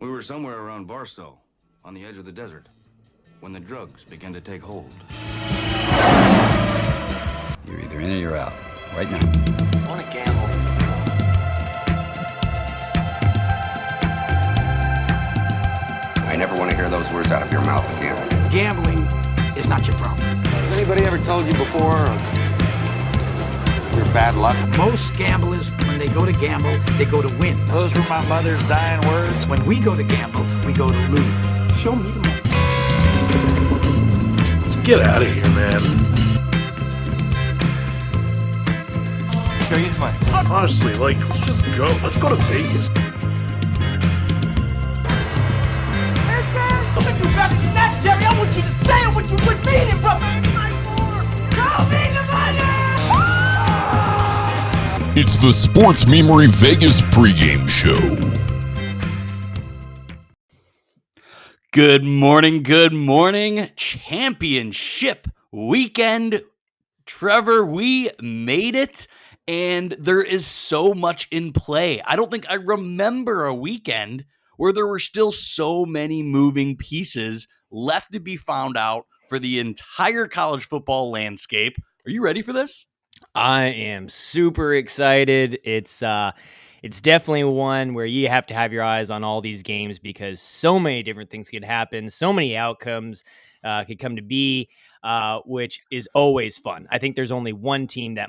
We were somewhere around Barstow, on the edge of the desert, when the drugs began to take hold. You're either in or you're out. Right now. I want to gamble. I never want to hear those words out of your mouth again. Gambling is not your problem. Has anybody ever told you before your bad luck? Most gamblers, when they go to gamble, they go to win. Those were my mother's dying words. When we go to gamble, we go to lose. Show me the money. Let's get out of here, man. Show you the money. Honestly, let's just go. Let's go to Vegas. Look at you back to that, Jerry. I want you to say it what you would mean it, brother. Show me the money! It's the Sports Memory Vegas pregame show. Good morning, championship weekend. Trevor, we made it, and there is so much in play. I don't think I remember a weekend where there were still so many moving pieces left to be found out for the entire college football landscape. Are you ready for this? I am super excited. It's definitely one where you have to have your eyes on all these games because so many different things could happen. So many outcomes could come to be, which is always fun. I think there's only one team that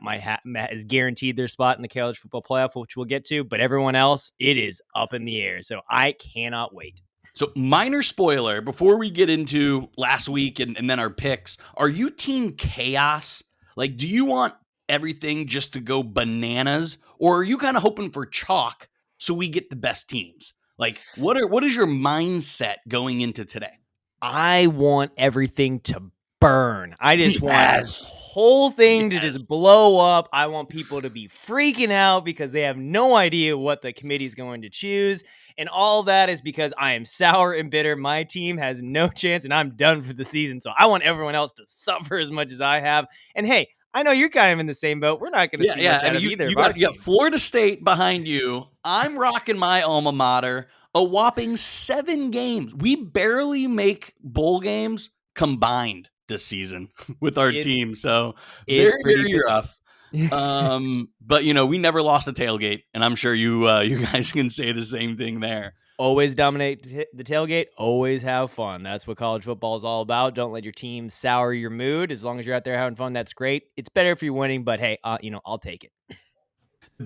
is guaranteed their spot in the college football playoff, which we'll get to, but everyone else, it is up in the air. So I cannot wait. So minor spoiler, before we get into last week and then our picks, are you team chaos? Like, do you want everything just to go bananas, or are you kind of hoping for chalk so we get the best teams? Like, what is your mindset going into today? I want everything to burn. I just want this whole thing to just blow up. I want people to be freaking out because they have no idea what the committee is going to choose. And all that is because I am sour and bitter. My team has no chance and I'm done for the season. So I want everyone else to suffer as much as I have. And hey, I know you're kind of in the same boat. We're not going to see much out of either. You got Florida State behind you. I'm rocking my alma mater. A whopping 7 games. We barely make bowl games combined this season with our team. So it's very rough. But we never lost a tailgate, and I'm sure you guys can say the same thing there. Always dominate the tailgate. Always have fun. That's what college football is all about. Don't let your team sour your mood. As long as you're out there having fun, that's great. It's better if you're winning, but hey, I'll take it.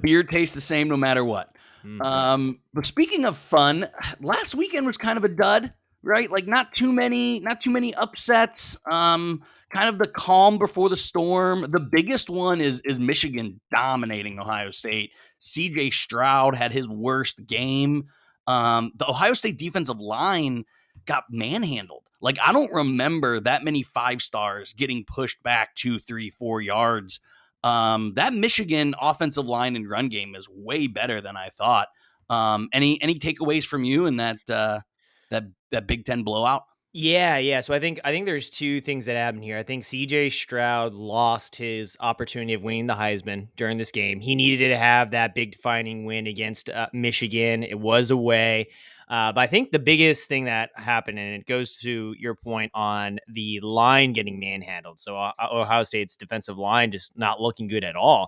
Beer tastes the same no matter what. Mm-hmm. But speaking of fun, last weekend was kind of a dud, right? Like not too many upsets. Kind of the calm before the storm. The biggest one is Michigan dominating Ohio State. CJ Stroud had his worst game. The Ohio State defensive line got manhandled. Like, I don't remember that many 5-stars getting pushed back 2, 3, 4 yards. That Michigan offensive line and run game is way better than I thought. Any takeaways from you in that Big Ten blowout? Yeah. So I think there's two things that happened here. I think CJ Stroud lost his opportunity of winning the Heisman during this game. He needed to have that big defining win against Michigan. It was away. But I think the biggest thing that happened, and it goes to your point on the line getting manhandled. So Ohio State's defensive line just not looking good at all.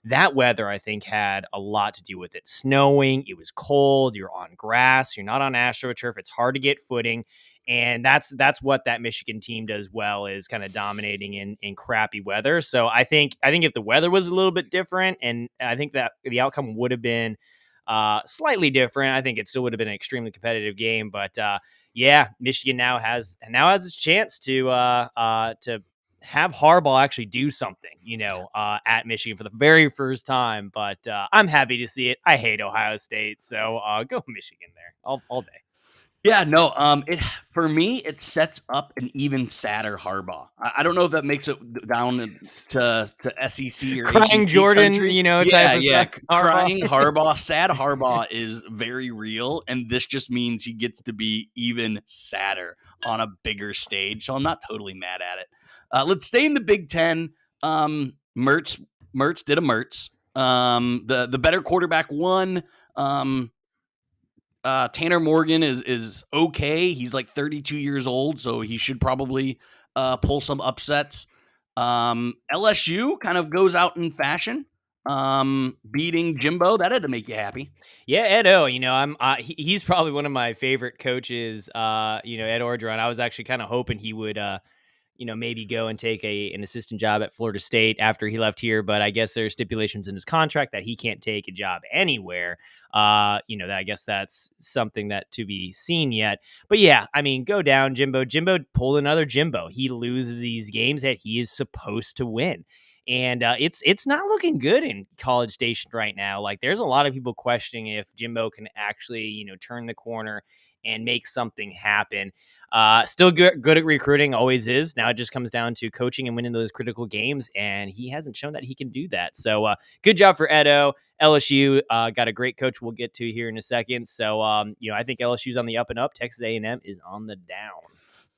That weather, I think, had a lot to do with it. Snowing, it was cold, you're on grass, you're not on AstroTurf, it's hard to get footing. And that's what that Michigan team does well, is kind of dominating in crappy weather. So I think if the weather was a little bit different, and I think that the outcome would have been slightly different, I think it still would have been an extremely competitive game. But Michigan now has its chance to have Harbaugh actually do something, at Michigan for the very first time. But I'm happy to see it. I hate Ohio State, so go Michigan there all day. Yeah, no. For me, it sets up an even sadder Harbaugh. I don't know if that makes it down to SEC or crying ACC Jordan, country. type of stuff. Crying Harbaugh, sad Harbaugh is very real, and this just means he gets to be even sadder on a bigger stage. So I'm not totally mad at it. Let's stay in the Big Ten. Mertz did a Mertz. The better quarterback won. Tanner Morgan is okay. He's like 32 years old, so he should probably pull some upsets. LSU kind of goes out in fashion, beating Jimbo. That had to make you happy. Yeah, Ed O, he's probably one of my favorite coaches, Ed Orgeron. I was actually kind of hoping he would, maybe go and take an assistant job at Florida State after he left here. But I guess there's stipulations in his contract that he can't take a job anywhere. I guess that's something that to be seen yet. But yeah, I mean, go down, Jimbo. Jimbo pulled another Jimbo. He loses these games that he is supposed to win. And it's not looking good in College Station right now. Like, there's a lot of people questioning if Jimbo can actually, turn the corner and make something happen. Still good at recruiting, always is. Now it just comes down to coaching and winning those critical games, and he hasn't shown that he can do that. So good job for Edo. LSU got a great coach we'll get to here in a second. So, I think LSU's on the up and up. Texas A&M is on the down.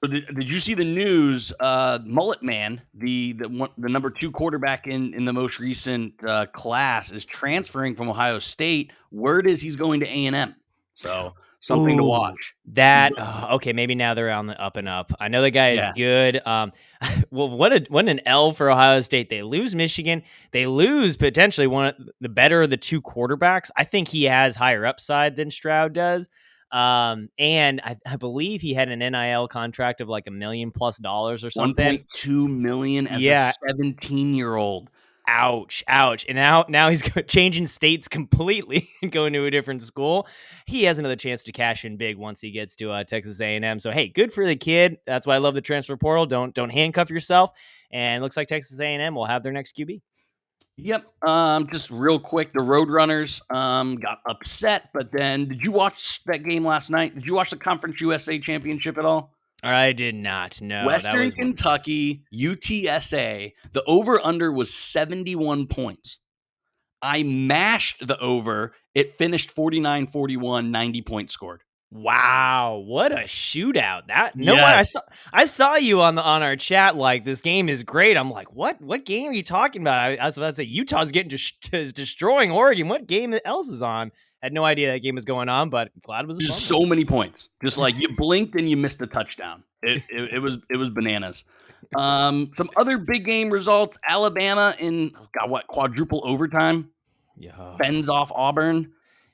So did you see the news? Mullet Man, the number 2 quarterback in the most recent class, is transferring from Ohio State. Word is he's going to A&M. So something to watch. Okay, maybe now they're on the up and up. I know the guy is good. Well, what an L for Ohio State. They lose Michigan. They lose potentially one of the better of the 2 quarterbacks. I think he has higher upside than Stroud does. And I believe he had an NIL contract of like $1 million+ or something. $1.2 million as a 17-year-old. Ouch. And now he's changing states completely and going to a different school. He has another chance to cash in big once he gets to Texas A&M. So, hey, good for the kid. That's why I love the transfer portal. Don't handcuff yourself. And it looks like Texas A&M will have their next QB. Yep. Just real quick, the Roadrunners got upset, but then did you watch that game last night? Did you watch the Conference USA Championship at all? I did not. No. Western Kentucky, UTSA. The over-under was 71 points. I mashed the over. It finished 49-41, 90-point scored. Wow, what a shootout! I saw you on our chat. Like, this game is great. I'm like, what game are you talking about? I was about to say Utah's getting destroying Oregon. What game else is on? I had no idea that game was going on, but glad it was. Just so many points. Just like you blinked and you missed a touchdown. It was bananas. Some other big game results: Alabama in quadruple overtime. Yeah, fends off Auburn.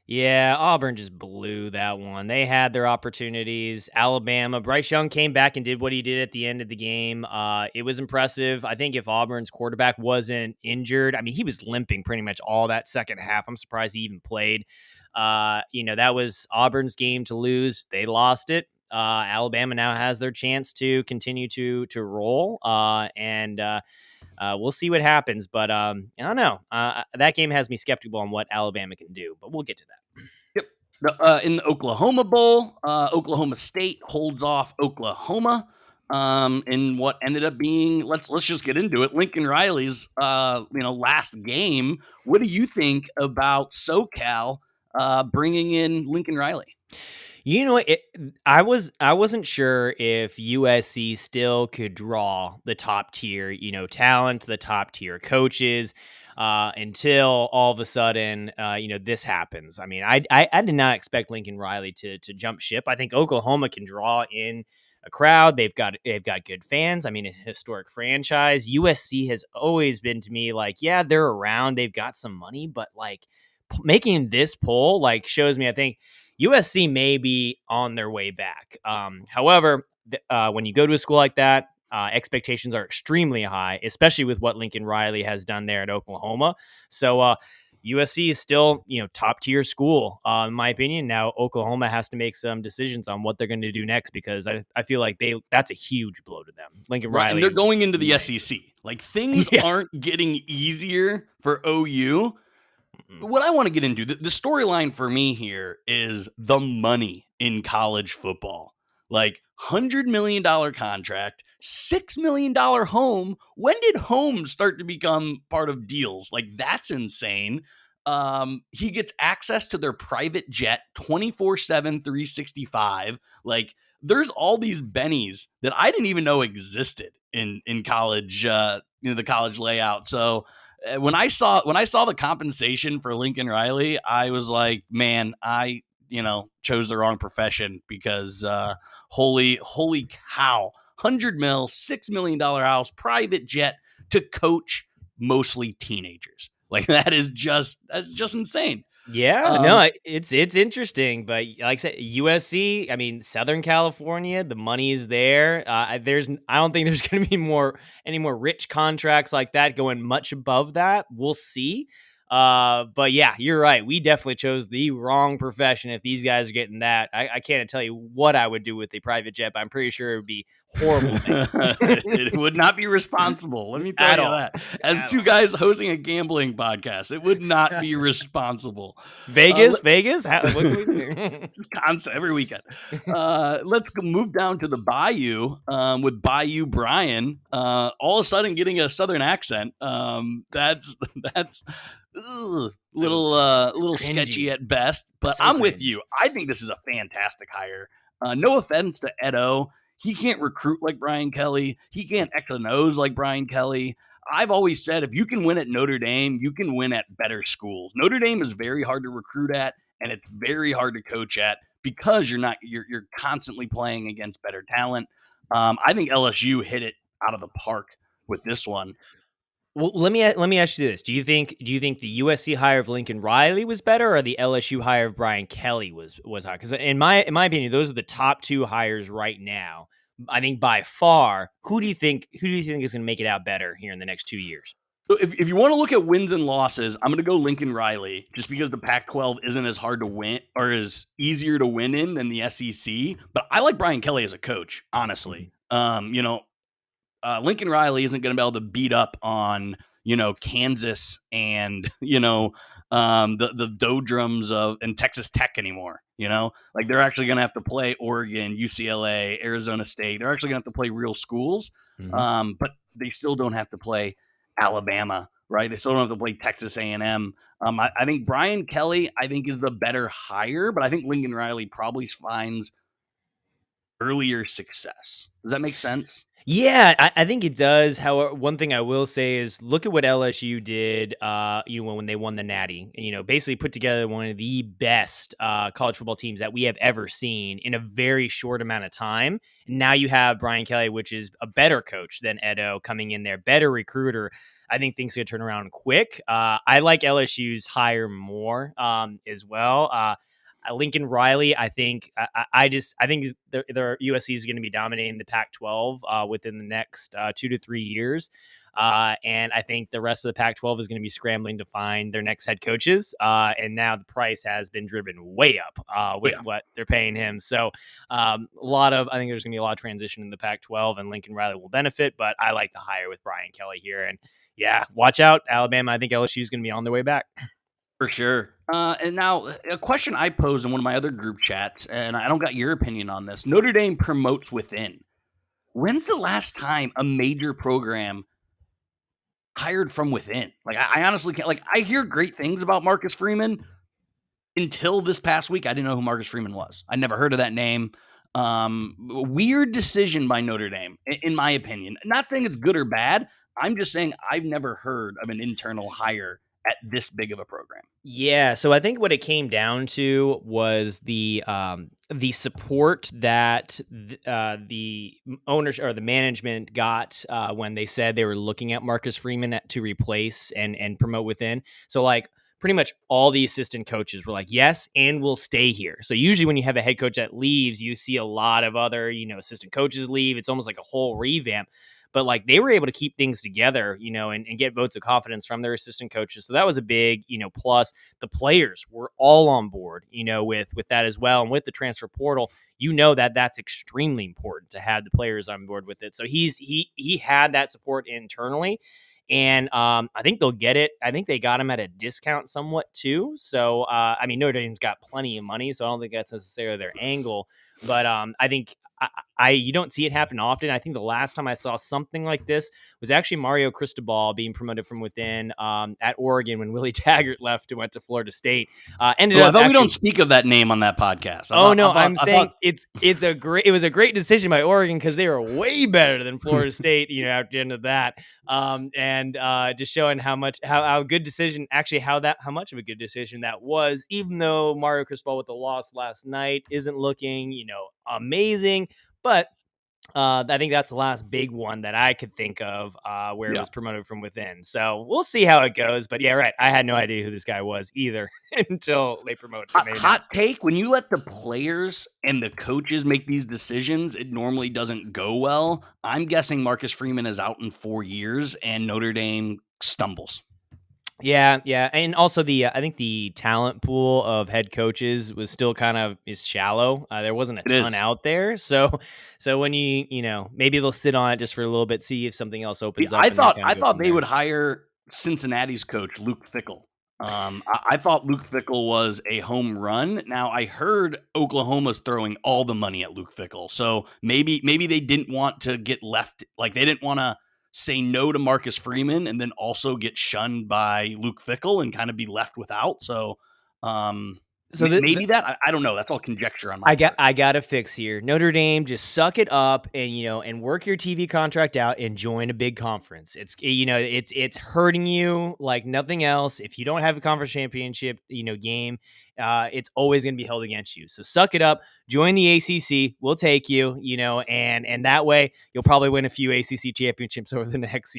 Yeah, Auburn just blew that one. They had their opportunities. Alabama, Bryce Young came back and did what he did at the end of the game. It was impressive. I think if Auburn's quarterback wasn't injured, I mean, he was limping pretty much all that second half. I'm surprised he even played. That was Auburn's game to lose. They lost it. Alabama now has their chance to continue to roll. We'll see what happens, but I don't know. That game has me skeptical on what Alabama can do, but we'll get to that. Yep. In the Oklahoma Bowl, Oklahoma State holds off Oklahoma in what ended up being, let's just get into it, Lincoln Riley's last game. What do you think about SoCal bringing in Lincoln Riley? I wasn't sure if USC still could draw the top tier, talent, the top tier coaches, until all of a sudden, this happens. I mean, I did not expect Lincoln Riley to jump ship. I think Oklahoma can draw in a crowd. They've got good fans. I mean, a historic franchise. USC has always been to me like, yeah, they're around. They've got some money, but like making this poll like shows me, I think USC may be on their way back. However, when you go to a school like that, expectations are extremely high, especially with what Lincoln Riley has done there at Oklahoma. So USC is still, top tier school, in my opinion. Now, Oklahoma has to make some decisions on what they're going to do next, because I feel like that's a huge blow to them. Lincoln Riley. And they're going into the SEC. Like, things aren't getting easier for OU. What I want to get into, the storyline for me here is the money in college football. Like, $100 million contract, $6 million home. When did home start to become part of deals? Like, that's insane. He gets access to their private jet 24/7, 365. Like, there's all these bennies that I didn't even know existed in college, the college layout. So when I saw the compensation for Lincoln Riley, I was like, man, chose the wrong profession because holy cow, $100 million, $6 million house, private jet to coach mostly teenagers. Like that's just insane. Yeah, no, it's interesting, but like I said, USC, I mean, Southern California, the money is there. I don't think there's going to be any more rich contracts like that going much above that. We'll see. But yeah, you're right. We definitely chose the wrong profession. If these guys are getting that, I can't tell you what I would do with a private jet, but I'm pretty sure it would be horrible. It would not be responsible. Let me tell you that. As two guys hosting a gambling podcast, it would not be responsible. Vegas. What can we do? Constant every weekend. Let's move down to the Bayou with Bayou Brian. All of a sudden, getting a Southern accent. That's. Little sketchy at best, but I'm with you. I think this is a fantastic hire. No offense to Edo. He can't recruit like Brian Kelly. He can't X and O's like Brian Kelly. I've always said if you can win at Notre Dame, you can win at better schools. Notre Dame is very hard to recruit at, and it's very hard to coach at because you're constantly playing against better talent. I think LSU hit it out of the park with this one. Well, let me ask you this: Do you think the USC hire of Lincoln Riley was better, or the LSU hire of Brian Kelly was higher? Because in my opinion, those are the top two hires right now. I think by far. Who do you think is going to make it out better here in the next 2 years? So if you want to look at wins and losses, I'm going to go Lincoln Riley just because the Pac-12 isn't as hard to win or is easier to win in than the SEC. But I like Brian Kelly as a coach, honestly. Lincoln Riley isn't going to be able to beat up on, Kansas and, the doldrums and Texas Tech anymore, like they're actually going to have to play Oregon, UCLA, Arizona State. They're actually going to have to play real schools. But they still don't have to play Alabama, right? They still don't have to play Texas A&M. I think Brian Kelly, is the better hire, but I think Lincoln Riley probably finds earlier success. Does that make sense? Yeah, I think it does. However, one thing I will say is look at what LSU did, when they won the Natty. Basically put together one of the best college football teams that we have ever seen in a very short amount of time. And now you have Brian Kelly, which is a better coach than Edo coming in there, better recruiter. I think things could turn around quick. I like LSU's hire more as well. Lincoln Riley, I think their USC is going to be dominating the Pac-12 within the next 2 to 3 years. And I think the rest of the Pac-12 is going to be scrambling to find their next head coaches. And now the price has been driven way up with what they're paying him. So I think there's going to be a lot of transition in the Pac-12 and Lincoln Riley will benefit, but I like the hire with Brian Kelly here. And yeah, watch out, Alabama. I think LSU is going to be on their way back. For sure. And now a question I posed in one of my other group chats, and I don't got your opinion on this. Notre Dame promotes within. When's the last time a major program hired from within? Like, I honestly can't. Like, I hear great things about Marcus Freeman. Until this past week, I didn't know who Marcus Freeman was. I never heard of that name. Weird decision by Notre Dame, in my opinion. Not saying it's good or bad. I'm just saying I've never heard of an internal hire at this big of a program. Yeah, so I think what it came down to was the support that the owners or the management got when they said they were looking at Marcus Freeman to replace and promote within. So like pretty much all the assistant coaches were like, yes, and we'll stay here. So usually when you have a head coach that leaves, you see a lot of other, assistant coaches leave. It's almost like a whole revamp. But like they were able to keep things together, and get votes of confidence from their assistant coaches. So that was a big, plus. The players were all on board, with that as well. And with the transfer portal, that's extremely important to have the players on board with it. So he had that support internally. And I think they'll get it. I think they got him at a discount somewhat too. So, Notre Dame's got plenty of money, so I don't think that's necessarily their angle. But I think you don't see it happen often. I think the last time I saw something like this was actually Mario Cristobal being promoted from within at Oregon when Willie Taggart left and went to Florida State. Ended up I thought actually, we don't speak of that name on that podcast. I'm saying it was a great decision by Oregon because they were way better than Florida State. At the end of that, and just showing how much how good decision actually how much of a good decision that was. Even though Mario Cristobal with the loss last night isn't looking amazing, but I think that's the last big one that I could think of where it was promoted from within. So we'll see how it goes. But yeah, right. I had no idea who this guy was either until they promoted him. Hot take, when you let the players and the coaches make these decisions, it normally doesn't go well. I'm guessing Marcus Freeman is out in 4 years and Notre Dame stumbles. Yeah, and also I think the talent pool of head coaches was still is shallow. There wasn't a ton out there, so when maybe they'll sit on it just for a little bit, see if something else opens up. I thought they would hire Cincinnati's coach Luke Fickell. I thought Luke Fickell was a home run. Now I heard Oklahoma's throwing all the money at Luke Fickell, so maybe they didn't want to get left, like they didn't want to say no to Marcus Freeman and then also get shunned by Luke Fickell and kind of be left without. So maybe that I don't know. That's all conjecture on my part. I got a fix here. Notre Dame, just suck it up and and work your TV contract out and join a big conference. It's hurting you like nothing else. If you don't have a conference championship game, it's always going to be held against you. So suck it up, join the ACC. We'll take you, and that way you'll probably win a few ACC championships over the next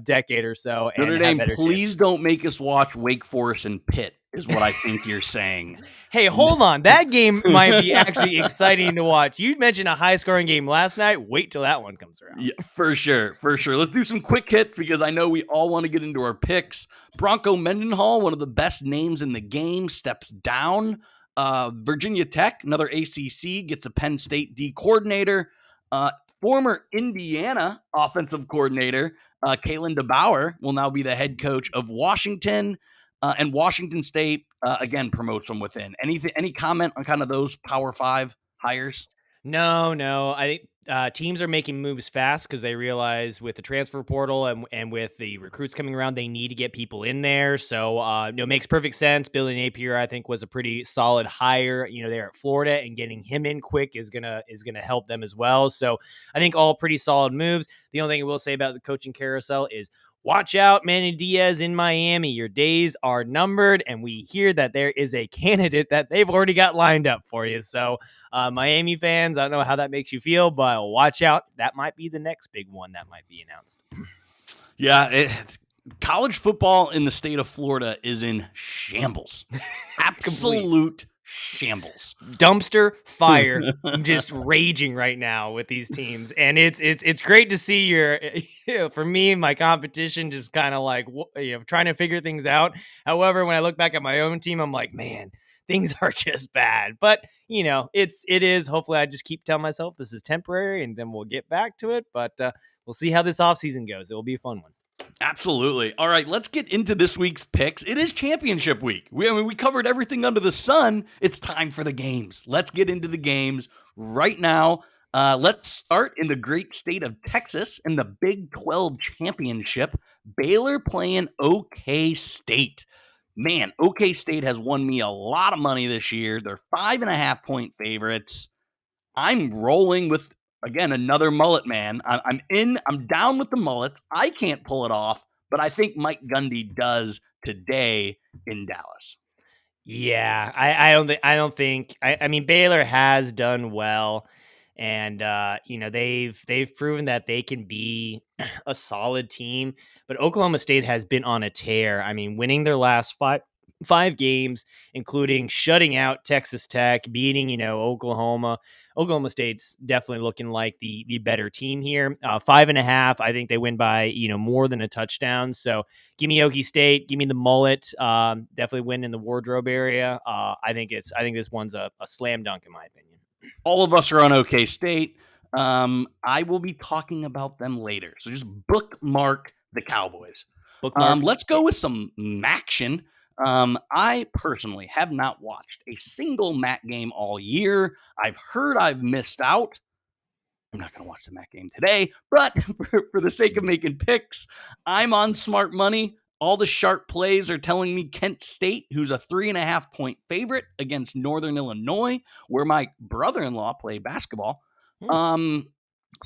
decade or so. Notre Dame, please don't make us watch Wake Forest and Pitt. Is what I think you're saying. Hey, hold on. That game might be actually exciting to watch. You mentioned a high-scoring game last night. Wait till that one comes around. Yeah, for sure. Let's do some quick hits because I know we all want to get into our picks. Bronco Mendenhall, one of the best names in the game, steps down. Virginia Tech, another ACC, gets a Penn State D coordinator. Former Indiana offensive coordinator, Kalen DeBauer, will now be the head coach of Washington. And Washington State, again, promotes from within. Any comment on kind of those Power 5 hires? No. I think teams are making moves fast because they realize with the transfer portal and with the recruits coming around, they need to get people in there. So, it makes perfect sense. Billy Napier, I think, was a pretty solid hire, there at Florida, and getting him in quick is gonna help them as well. So, I think all pretty solid moves. The only thing I will say about the coaching carousel is, watch out, Manny Diaz in Miami. Your days are numbered, and we hear that there is a candidate that they've already got lined up for you. So, Miami fans, I don't know how that makes you feel, but watch out. That might be the next big one that might be announced. Yeah, college football in the state of Florida is in shambles. Absolute shambles. Dumpster fire. I'm just raging right now with these teams, and it's great to see for me, my competition just kind of like trying to figure things out. However, when I look back at my own team, I'm like, man, things are just bad. But it is. Hopefully, I just keep telling myself this is temporary, and then we'll get back to it. But we'll see how this offseason goes. It will be a fun one. Absolutely. All right, let's get into this week's picks. It is championship week. We covered everything under the sun. It's time for the games. Let's get into the games right now. Let's start in the great state of Texas in the Big 12 championship. Baylor playing OK State. Man, OK State has won me a lot of money this year. They're 5.5-point favorites. I'm rolling with, again, another mullet man. I'm down with the mullets. I can't pull it off, but I think Mike Gundy does today in Dallas. Yeah, I don't think. I mean, Baylor has done well, and they've proven that they can be a solid team. But Oklahoma State has been on a tear. I mean, winning their last five games, including shutting out Texas Tech, beating Oklahoma. Oklahoma State's definitely looking like the better team here. 5.5. I think they win by more than a touchdown. So give me Okie State. Give me the mullet. Definitely win in the wardrobe area. I think this one's a slam dunk in my opinion. All of us are on OK State. I will be talking about them later. So just bookmark the Cowboys. Let's go with some action. I personally have not watched a single MAC game all year. I've heard I've missed out. I'm not going to watch the MAC game today, but for the sake of making picks, I'm on smart money. All the sharp plays are telling me Kent State, who's a 3.5-point favorite against Northern Illinois, where my brother-in-law played basketball. But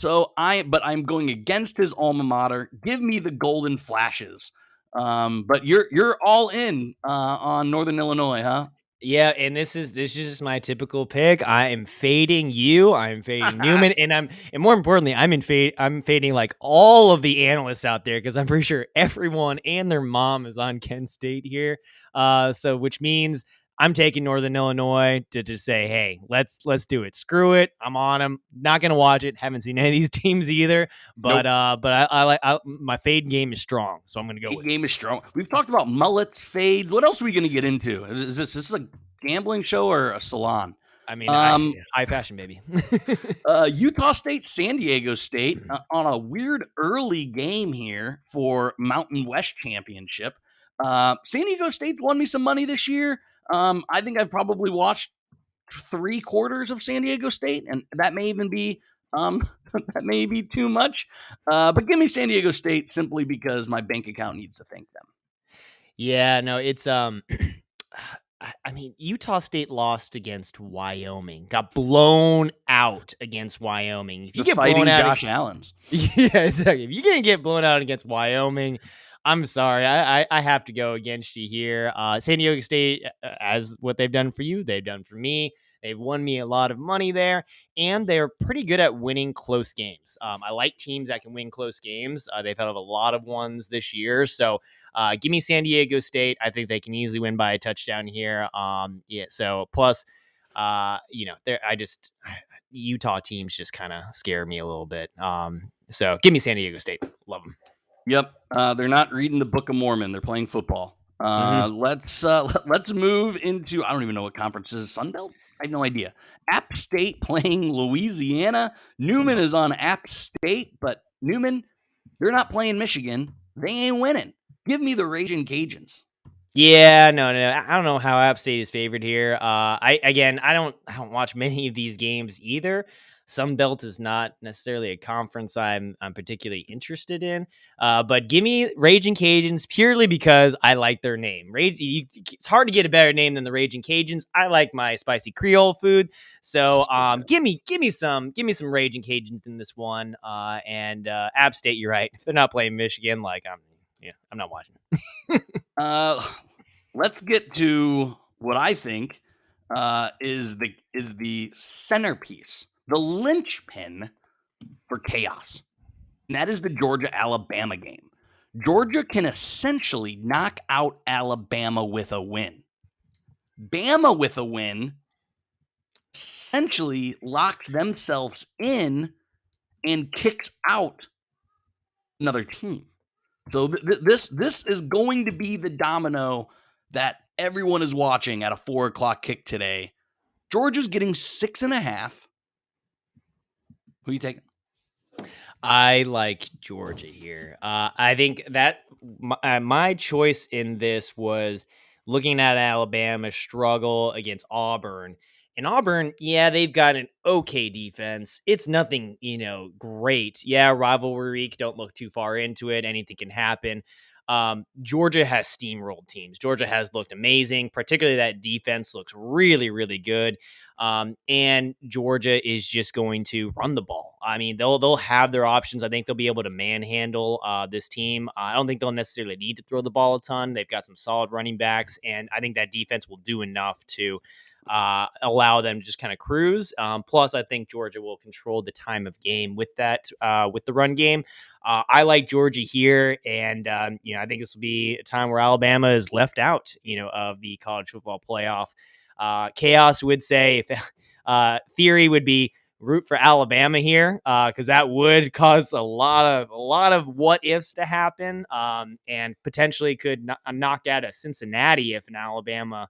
I'm going against his alma mater. Give me the Golden Flashes. But you're all in on Northern Illinois, huh? Yeah, and this is just my typical pick. I am fading you. I'm fading Newman, and more importantly, I'm fading like all of the analysts out there because I'm pretty sure everyone and their mom is on Kent State here. So which means I'm taking Northern Illinois to just say, hey, let's do it. Screw it. I'm on them. Not gonna watch it. Haven't seen any of these teams either. But my fade game is strong, so I'm gonna go with it. Game is strong. We've talked about mullets, fades. What else are we gonna get into? Is this a gambling show or a salon? I mean, high fashion, baby. Utah State, San Diego State on a weird early game here for Mountain West Championship. San Diego State won me some money this year. I think I've probably watched 3/4 of San Diego State, and that may even be that may be too much. But give me San Diego State simply because my bank account needs to thank them. Yeah, no, it's I mean, Utah State lost against Wyoming. Got blown out against Wyoming. If you get blown out, Josh Allen's. Yeah, exactly. If you're gonna get blown out against Wyoming, I'm sorry. I have to go against you here. San Diego State, as what they've done for you, they've done for me. They've won me a lot of money there, and they're pretty good at winning close games. I like teams that can win close games. They've had a lot of ones this year. So give me San Diego State. I think they can easily win by a touchdown here. Yeah. So plus, Utah teams just kind of scare me a little bit. So give me San Diego State. Love them. Yep. They're not reading the Book of Mormon. They're playing football. Let's move into, I don't even know what conference is. Sun Belt? I have no idea. App State playing Louisiana. Newman is on App State, but Newman, they're not playing Michigan. They ain't winning. Give me the Raging Cajuns. Yeah, no. I don't know how App State is favored here. I don't watch many of these games either. Sun Belt is not necessarily a conference I'm particularly interested in. But give me Raging Cajuns purely because I like their name. It's hard to get a better name than the Raging Cajuns. I like my spicy Creole food, so give me some Raging Cajuns in this one. And App State, you're right. If they're not playing Michigan, I'm not watching. Let's get to what I think is the centerpiece, the linchpin for chaos. And that is the Georgia-Alabama game. Georgia can essentially knock out Alabama with a win. Bama with a win essentially locks themselves in and kicks out another team. So this is going to be the domino that everyone is watching at a 4:00 kick today. Georgia's getting 6.5. Who are you taking? I like Georgia here. I think that my choice in this was looking at Alabama struggle against Auburn. And Auburn, yeah, they've got an okay defense. It's nothing, great. Yeah, rivalry week. Don't look too far into it. Anything can happen. Georgia has steamrolled teams. Georgia has looked amazing. Particularly that defense looks really, really good. And Georgia is just going to run the ball. I mean, they'll have their options. I think they'll be able to manhandle this team. I don't think they'll necessarily need to throw the ball a ton. They've got some solid running backs, and I think that defense will do enough to allow them to just kind of cruise. Plus, I think Georgia will control the time of game with that, with the run game. I like Georgia here, and I think this will be a time where Alabama is left out, of the college football playoff. Chaos would say, if theory would be root for Alabama here, because that would cause a lot of what ifs to happen, and potentially could knock out a Cincinnati if an Alabama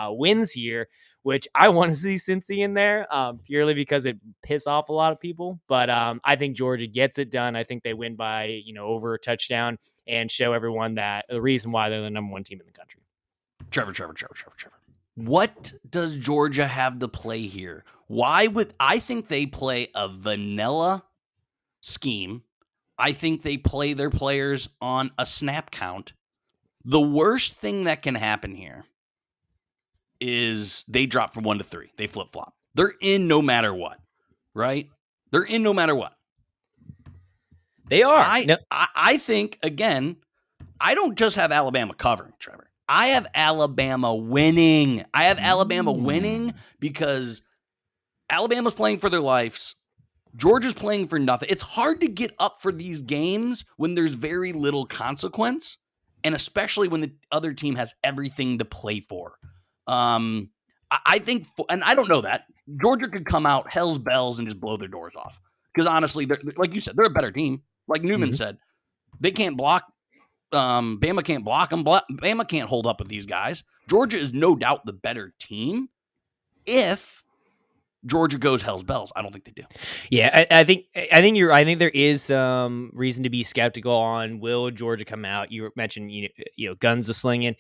wins here, which I want to see Cincy in there, purely because it piss off a lot of people. But I think Georgia gets it done. I think they win by over a touchdown and show everyone that the reason why they're the number one team in the country. Trevor. What does Georgia have to play here? I think they play a vanilla scheme. I think they play their players on a snap count. The worst thing that can happen here is they drop from 1 to 3. They flip-flop. They're in no matter what, right? They're in no matter what. They are. I think, again, I don't just have Alabama covering, Trevor. I have Alabama winning. I have Alabama winning because Alabama's playing for their lives. Georgia's playing for nothing. It's hard to get up for these games when there's very little consequence, and especially when the other team has everything to play for. I think, and I don't know that, Georgia could come out hell's bells and just blow their doors off. Because honestly, like you said, they're a better team. Like Newman said, they can't block. Bama can't block them. Bama can't hold up with these guys. Georgia is no doubt the better team. If Georgia goes hell's bells, I don't think they do. Yeah, I think I think there is some reason to be skeptical on will Georgia come out. You mentioned guns a slinging.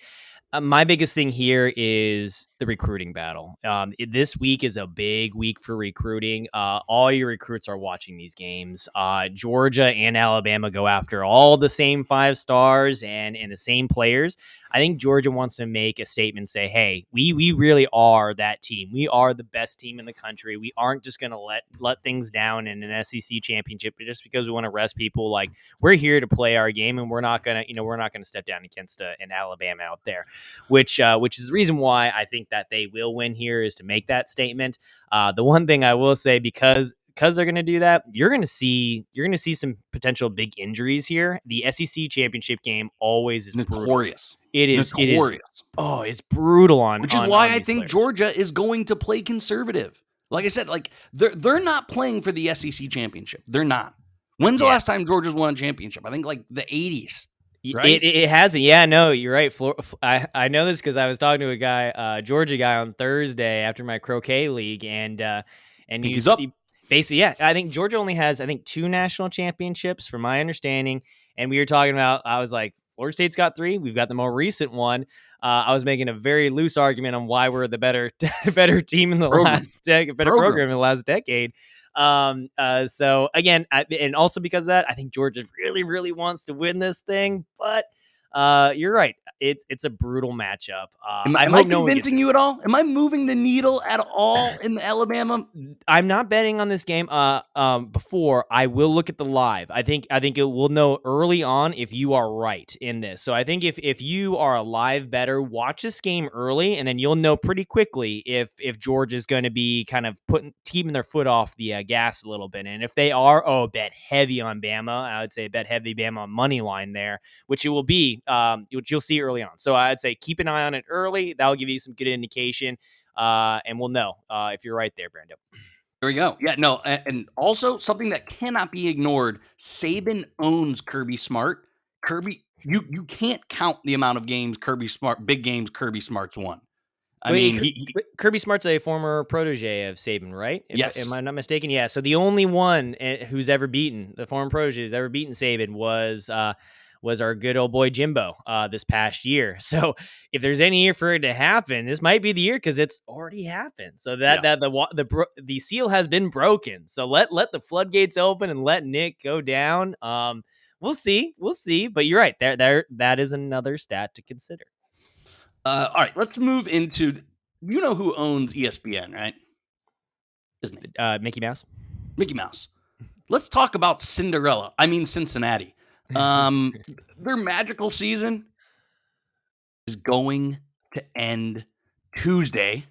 My biggest thing here is the recruiting battle. This week is a big week for recruiting. All your recruits are watching these games. Georgia and Alabama go after all the same 5 stars and the same players. I think Georgia wants to make a statement, say, hey, we really are that team. We are the best team in the country. We aren't just going to let things down in an SEC championship just because we want to rest people. Like, we're here to play our game, and we're not going to step down against an Alabama out there, which is the reason why I think that they will win here, is to make that statement. The one thing I will say, because they're going to do that, you're going to see some potential big injuries here. The SEC championship game always is notorious. It is notorious. It's brutal which is why I think Georgia is going to play conservative. Like I said, like they're not playing for the SEC championship. They're not. When's the last time Georgia's won a championship? I think like the 80s. Right? It has been. Yeah, no, you're right. I know this because I was talking to a guy, Georgia guy, on Thursday after my croquet league, and he's up. Basically, yeah, I think Georgia only has 2 national championships, from my understanding. And we were talking about, I was like, Florida State's got 3. We've got the more recent one. I was making a very loose argument on why we're the better team in the program in the last decade. So again, and also because of that, I think Georgia really, really wants to win this thing. But you're right. It's a brutal matchup. Am I convincing you at all? Am I moving the needle at all in the Alabama? I'm not betting on this game. Before I will look at the live. I think it will know early on if you are right in this. So I think if you are a live bettor, watch this game early, and then you'll know pretty quickly if Georgia's going to be kind of keeping their foot off the gas a little bit. And if they are, bet heavy on Bama. I would say bet heavy Bama on money line there, which it will be. Which you'll see early on. So I'd say keep an eye on it early. That'll give you some good indication, and we'll know if you're right there, Brando. There we go. Yeah, no, and also something that cannot be ignored, Saban owns Kirby Smart. Kirby, you can't count the amount of games big games Kirby Smart's won. Kirby Smart's a former protege of Saban, right? Yes. Am I not mistaken? Yeah. So the only one who's ever beaten, the former protege who's ever beaten Saban was our good old boy Jimbo this past year. So if there's any year for it to happen, this might be the year, because it's already happened. So that the seal has been broken. So let the floodgates open and let Nick go down. We'll see. But you're right. That is another stat to consider. All right, let's move into, you know who owns ESPN, right? Isn't it? Mickey Mouse. Mickey Mouse. Let's talk about Cincinnati. Their magical season is going to end Tuesday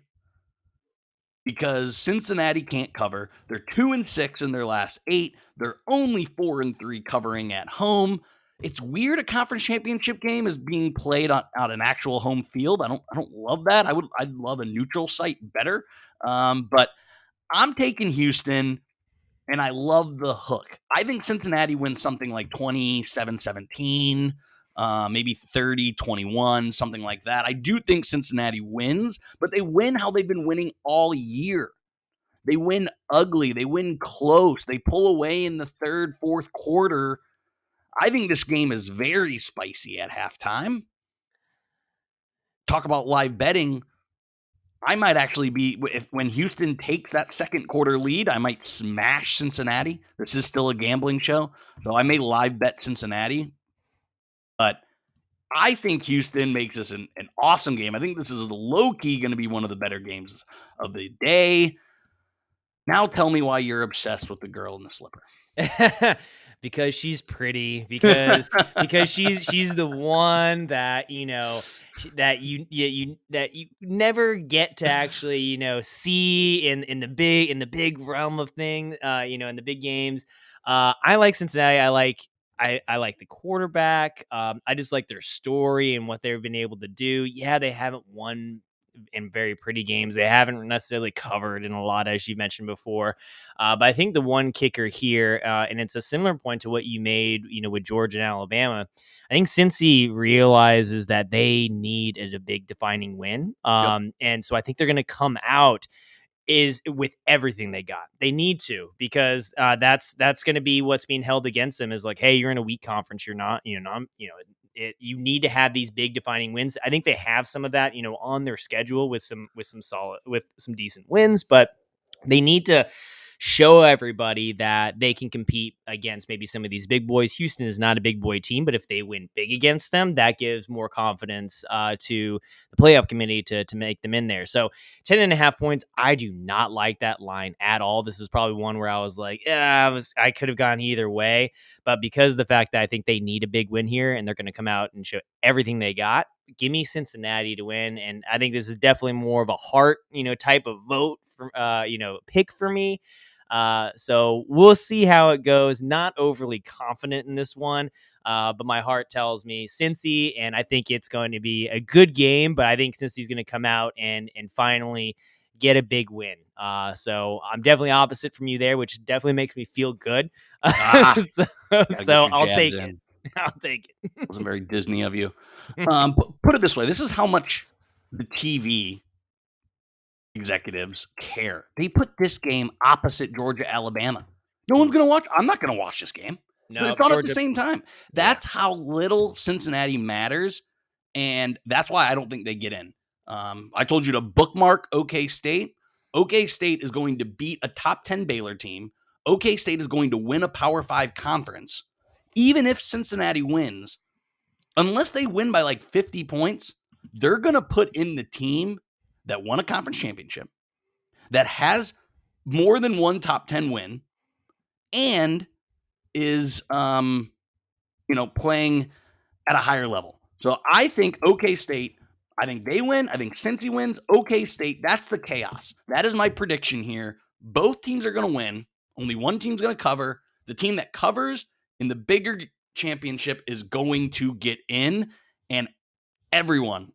because Cincinnati can't cover. They're 2-6 in their last 8. They're only 4-3 covering at home. It's weird a conference championship game is being played on an actual home field. I don't love that. I'd love a neutral site better. But I'm taking Houston. And I love the hook. I think Cincinnati wins something like 27-17, maybe 30-21, something like that. I do think Cincinnati wins, but they win how they've been winning all year. They win ugly. They win close. They pull away in the third, fourth quarter. I think this game is very spicy at halftime. Talk about live betting. I might actually be when Houston takes that second quarter lead, I might smash Cincinnati. This is still a gambling show, so I may live bet Cincinnati. But I think Houston makes this an awesome game. I think this is low key going to be one of the better games of the day. Now tell me why you're obsessed with the girl in the slipper. Because she's pretty, because she's the one that that you never get to actually see in the big realm of thing, in the big games. I like Cincinnati. I like the quarterback. I just like their story and what they've been able to do. Yeah, they haven't won in very pretty games. They haven't necessarily covered in a lot, as you mentioned before. But I think the one kicker here, and it's a similar point to what you made, with Georgia and Alabama. I think Cincy realizes that they need a big defining win. And so I think they're going to come out is with everything they got. They need to, because that's going to be what's being held against them, is like, hey, you're in a weak conference. You're not, you need to have these big defining wins. I think they have some of that, on their schedule with some decent wins, but they need to show everybody that they can compete against maybe some of these big boys. Houston is not a big boy team, but if they win big against them, that gives more confidence to the playoff committee to make them in there. So 10.5 points. I do not like that line at all. This is probably one where I was like, I could have gone either way, but because of the fact that I think they need a big win here and they're going to come out and show everything they got, give me Cincinnati to win. And I think this is definitely more of a heart, type of vote for, pick for me. So we'll see how it goes. Not overly confident in this one, but my heart tells me Cincy, and I think it's going to be a good game. But I think Cincy's going to come out and finally get a big win. So I'm definitely opposite from you there, which definitely makes me feel good. So I'll take it. I'll take it. Wasn't very Disney of you. Put it this way: this is how much the TV executives care. They put this game opposite Georgia, Alabama. No one's going to watch. I'm not going to watch this game. No, but it's on at the same time. That's how little Cincinnati matters, and that's why I don't think they get in. I told you to bookmark OK State. OK State is going to beat a top 10 Baylor team. OK State is going to win a Power 5 conference. Even if Cincinnati wins, unless they win by like 50 points, they're going to put in the team that won a conference championship, that has more than one top 10 win, and is, playing at a higher level. So I think OK State, I think they win. I think Cincy wins. OK State, that's the chaos. That is my prediction here. Both teams are going to win. Only one team's going to cover. The team that covers in the bigger championship is going to get in, and everyone,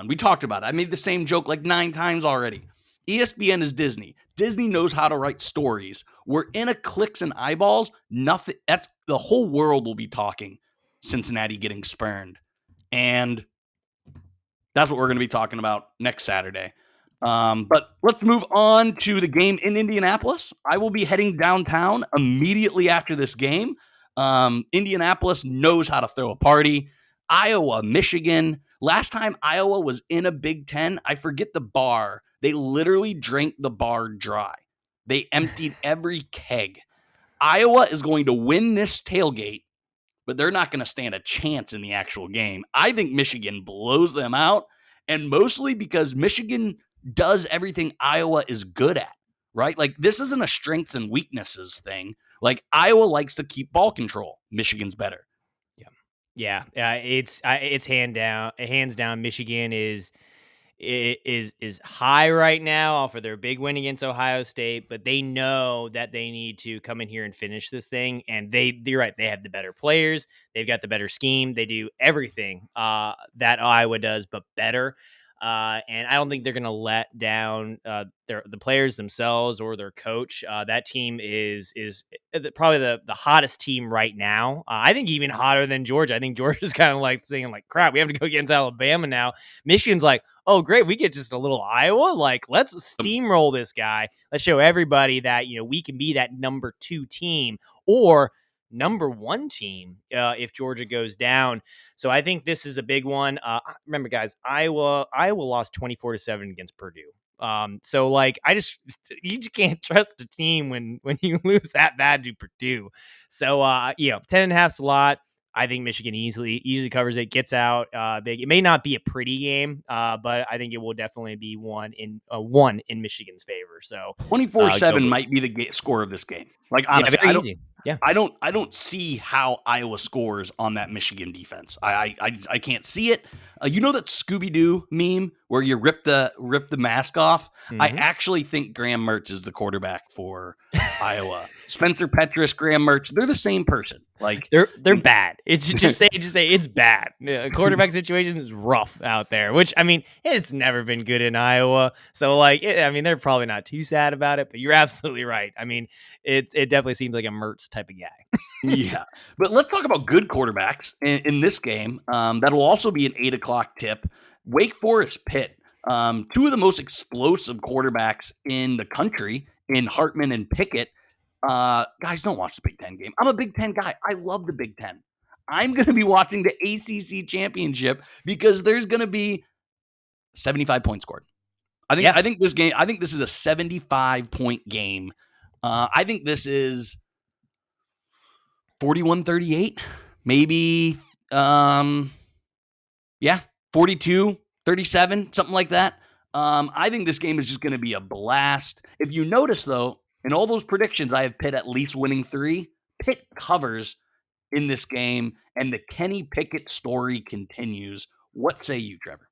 we talked about it. I made the same joke like 9 times already. ESPN is Disney. Disney knows how to write stories. We're in a clicks and eyeballs. Nothing. That's the whole world will be talking Cincinnati getting spurned. And that's what we're going to be talking about next Saturday. But let's move on to the game in Indianapolis. I will be heading downtown immediately after this game. Indianapolis knows how to throw a party. Iowa, Michigan. Last time Iowa was in a Big Ten, I forget the bar. They literally drank the bar dry. They emptied every keg. Iowa is going to win this tailgate, but they're not going to stand a chance in the actual game. I think Michigan blows them out, and mostly because Michigan does everything Iowa is good at, right? Like, this isn't a strengths and weaknesses thing. Like, Iowa likes to keep ball control. Michigan's better. Yeah. It's hands down. Michigan is high right now off of their big win against Ohio State, but they know that they need to come in here and finish this thing. And you're right. They have the better players. They've got the better scheme. They do everything that Iowa does, but better. And I don't think they're going to let down the players themselves or their coach. That team is probably the hottest team right now. I think even hotter than Georgia. I think Georgia's kind of like saying, like, crap, we have to go against Alabama now. Michigan's like, oh, great, we get just a little Iowa. Like, let's steamroll this guy. Let's show everybody that, we can be that number 2 team. Or #1 team if Georgia goes down. So I think this is a big one. Remember, guys, Iowa lost 24-7 against Purdue. So like you just can't trust a team when you lose that bad to Purdue. So 10.5's a lot. I think Michigan easily covers it, gets out big. It may not be a pretty game, but I think it will definitely be one in Michigan's favor. So 24-7 might be the score of this game. Like honestly, very easy. Yeah. I don't see how Iowa scores on that Michigan defense. I can't see it. You know that Scooby-Doo meme where you rip the mask off? Mm-hmm. I actually think Graham Mertz is the quarterback for Iowa. Spencer Petras, Graham Mertz, they're the same person. Like they're bad. It's just say it's bad. Quarterback situation is rough out there, which I mean, it's never been good in Iowa. So like, they're probably not too sad about it, but you're absolutely right. I mean, it definitely seems like a Mertz type of guy. Yeah, but let's talk about good quarterbacks in this game. That'll also be an 8:00 tip. Wake Forest Pitt, two of the most explosive quarterbacks in the country in Hartman and Pickett. Guys, don't watch the Big Ten game. I'm a Big Ten guy. I love the Big Ten. I'm going to be watching the ACC championship because there's going to be 75 points scored. I think this is a 75-point game. I think this is 41-38, maybe 42-37, something like that. I think this game is just going to be a blast. If you notice, though, in all those predictions, I have Pitt at least winning 3. Pitt covers in this game, and the Kenny Pickett story continues. What say you, Trevor?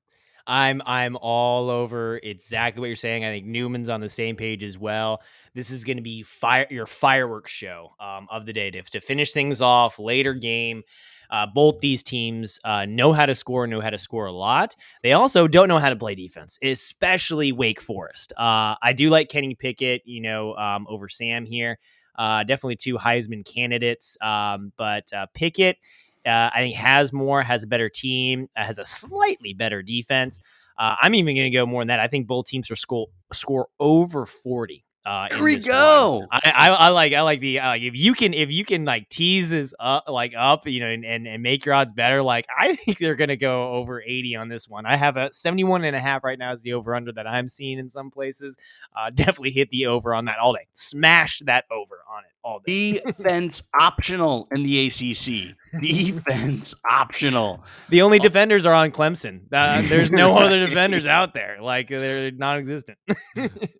I'm all over exactly what you're saying. I think Newman's on the same page as well. This is going to be your fireworks show of the day to finish things off. Later game. Both these teams know how to score a lot. They also don't know how to play defense, especially Wake Forest. I do like Kenny Pickett, over Sam here. Definitely 2 Heisman candidates. But Pickett, I think has a better team, has a slightly better defense. I'm even going to go more than that. I think both teams will score over 40. There we go. I like the if you can like tease this up and make your odds better. Like I think they're gonna go over 80 on this one. I have a 71.5 right now is the over under that I'm seeing in some places. Definitely hit the over on that all day. Smash that over on it all day. Defense optional in the ACC. Defense optional. The only defenders are on Clemson. There's no other defenders out there. Like they're non-existent.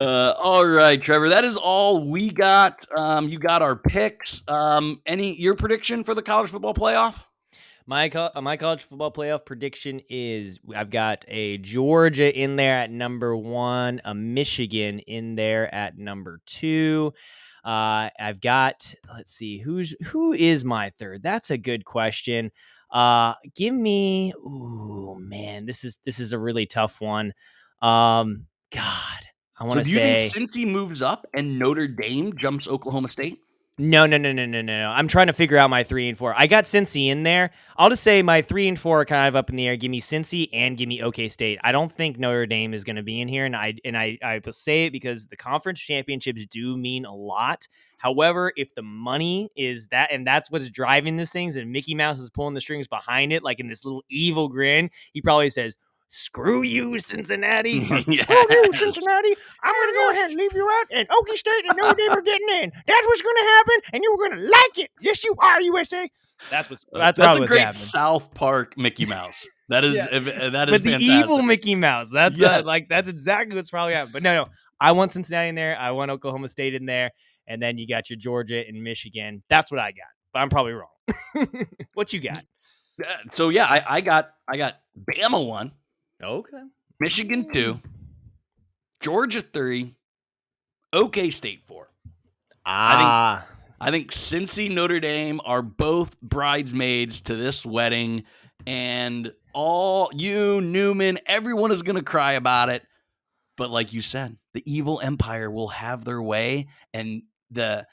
All right, Trevor. That is all we got. You got our picks. Your prediction for the college football playoff? My college football playoff prediction is I've got a Georgia in there at #1, a Michigan in there at #2. I've got, let's see, who is my third? That's a good question. Give me, this is a really tough one. God, I want to say. Do you think Cincy moves up and Notre Dame jumps Oklahoma State? No. I'm trying to figure out my 3 and 4. I got Cincy in there. I'll just say my 3 and 4 are kind of up in the air. Give me Cincy and give me OK State. I don't think Notre Dame is going to be in here, and I will say it because the conference championships do mean a lot. However, if the money is that, and that's what's driving these things, and Mickey Mouse is pulling the strings behind it, like in this little evil grin, he probably says, "Screw you, Cincinnati. Yes. Screw you, Cincinnati. I'm going to go ahead and leave you out, and Okie State and Notre Dame are getting in. That's what's going to happen, and you're going to like it. Yes, you are, USA." That's a great happening. South Park Mickey Mouse. That is, that is but fantastic. the evil Mickey Mouse. That's that's exactly what's probably happening. But no, I want Cincinnati in there. I want Oklahoma State in there, and then you got your Georgia and Michigan. That's what I got, but I'm probably wrong. What you got? So yeah, I got Bama 1. Okay. Michigan 2, Georgia 3, OK State 4. I think Cincy, Notre Dame are both bridesmaids to this wedding, and all you, Newman, everyone is going to cry about it. But like you said, the evil empire will have their way, and the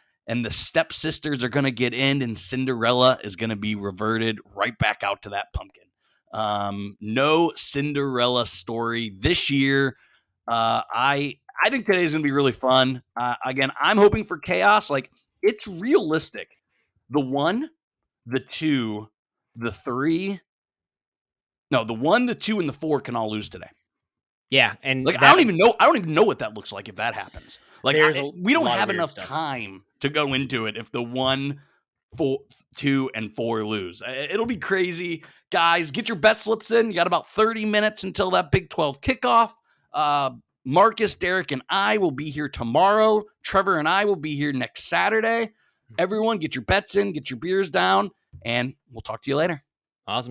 stepsisters are going to get in, and Cinderella is going to be reverted right back out to that pumpkin. No Cinderella story this year. I think today's going to be really fun. Again, I'm hoping for chaos. Like, it's realistic The 1, the 2, the 3. No, the 1, the 2, and the 4 can all lose today. Yeah, and like I don't even know what that looks like if that happens. Like we don't have enough time to go into it if the 1, 4, 2, and 4 lose. It'll be crazy. Guys, get your bet slips in. You got about 30 minutes until that Big 12 kickoff. Marcus, Derek, and I will be here tomorrow. Trevor and I will be here next Saturday. Everyone, get your bets in, get your beers down, and we'll talk to you later. Awesome.